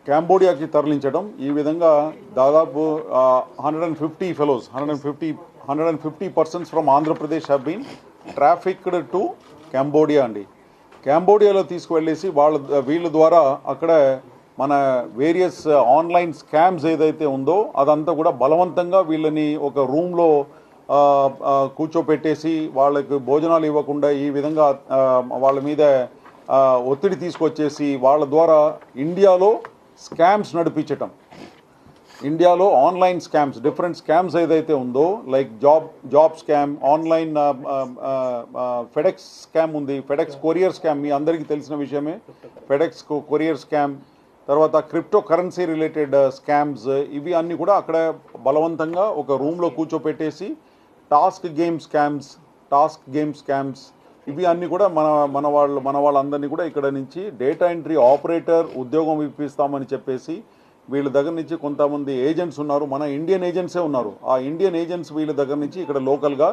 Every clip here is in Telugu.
కాంబోడియాకి తరలించడం. ఈ విధంగా దాదాపు 150 fellows 150 persons from Andhra Pradesh have been trafficked to Cambodia అండి. కాంబోడియాలో తీసుకువెళ్ళేసి వీళ్ళ ద్వారా అక్కడ మన వేరియస్ ఆన్లైన్ స్కామ్స్ ఏదైతే ఉందో అదంతా కూడా బలవంతంగా వీళ్ళని ఒక రూమ్లో కూర్చోపెట్టేసి వాళ్ళకి భోజనాలు ఇవ్వకుండా ఈ విధంగా వాళ్ళ మీద ఒత్తిడి తీసుకొచ్చేసి వాళ్ళ ద్వారా ఇండియాలో స్కామ్స్ నడిపించటం. ఇండియాలో ఆన్లైన్ స్కామ్స్, డిఫరెంట్ స్కామ్స్ ఏదైతే ఉందో like job scam, online FedEx scam ఉంది, ఫెడెక్స్ కొరియర్ స్కామ్ మీ అందరికీ తెలిసిన విషయమే. ఫెడెక్స్ కొరియర్ స్కామ్, తర్వాత క్రిప్టో కరెన్సీ రిలేటెడ్ స్కామ్స్, ఇవి అన్నీ కూడా అక్కడ బలవంతంగా ఒక రూమ్లో కూర్చోపెట్టేసి టాస్క్ గేమ్ స్కామ్స్ ఇవి అన్నీ కూడా మన వాళ్ళందరినీ కూడా ఇక్కడ నుంచి డేటా ఎంట్రీ ఆపరేటర్ ఉద్యోగం ఇప్పిస్తామని చెప్పేసి వీళ్ళ దగ్గర నుంచి కొంతమంది ఏజెంట్స్ ఉన్నారు, మన ఇండియన్ ఏజెంట్సే ఉన్నారు. ఆ ఇండియన్ ఏజెంట్స్ వీళ్ళ దగ్గర నుంచి ఇక్కడ లోకల్గా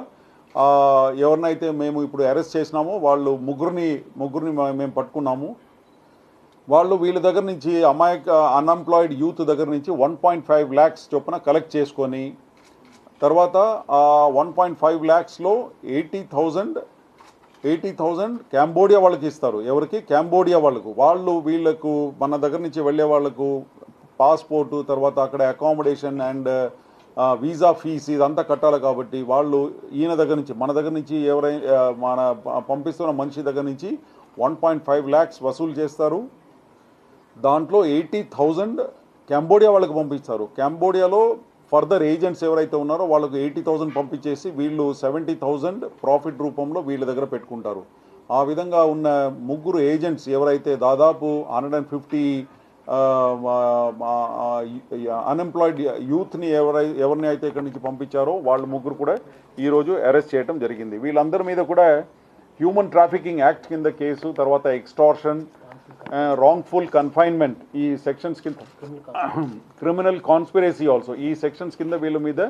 ఎవరినైతే మేము ఇప్పుడు అరెస్ట్ చేసినామో వాళ్ళు ముగ్గురిని మేము పట్టుకున్నాము. వాళ్ళు వీళ్ళ దగ్గర నుంచి అన్ఎంప్లాయిడ్ యూత్ దగ్గర నుంచి 1.5 lakhs చొప్పున కలెక్ట్ చేసుకొని తర్వాత 1.5 lakhsలో 80,000 కాంబోడియా వాళ్ళకి ఇస్తారు. ఎవరికి? కాంబోడియా వాళ్ళకు. వీళ్ళకు మన దగ్గర నుంచి వెళ్ళే వాళ్ళకు పాస్పోర్టు, తర్వాత అక్కడ అకామిడేషన్ అండ్ వీసా ఫీజ్ ఇదంతా కట్టాలి. కాబట్టి వాళ్ళు ఈయన దగ్గర నుంచి మన దగ్గర నుంచి మన పంపిస్తున్న మనిషి దగ్గర నుంచి 1.5 lakhs వసూలు చేస్తారు. దాంట్లో 80,000 కాంబోడియా వాళ్ళకి పంపిస్తారు. కాంబోడియాలో ఫర్దర్ ఏజెంట్స్ ఎవరైతే ఉన్నారో వాళ్ళకు 80,000 పంపించేసి వీళ్ళు 70,000 ప్రాఫిట్ రూపంలో వీళ్ళ దగ్గర పెట్టుకుంటారు. ఆ విధంగా ఉన్న ముగ్గురు ఏజెంట్స్ ఎవరైతే దాదాపు 150 అన్ఎంప్లాయిడ్ యూత్ని ఎవరిని అయితే ఇక్కడి నుంచి పంపించారో వాళ్ళ ముగ్గురు కూడా ఈరోజు అరెస్ట్ చేయడం జరిగింది. వీళ్ళందరి మీద కూడా హ్యూమన్ ట్రాఫికింగ్ యాక్ట్ కింద కేసు, తర్వాత ఎక్స్టార్షన్, రాంగ్ఫుల్ కన్ఫైన్మెంట్ ఈ సెక్షన్స్ కింద, క్రిమినల్ కాన్స్పిరసీ ఆల్సో ఈ సెక్షన్స్ కింద వీళ్ళ మీద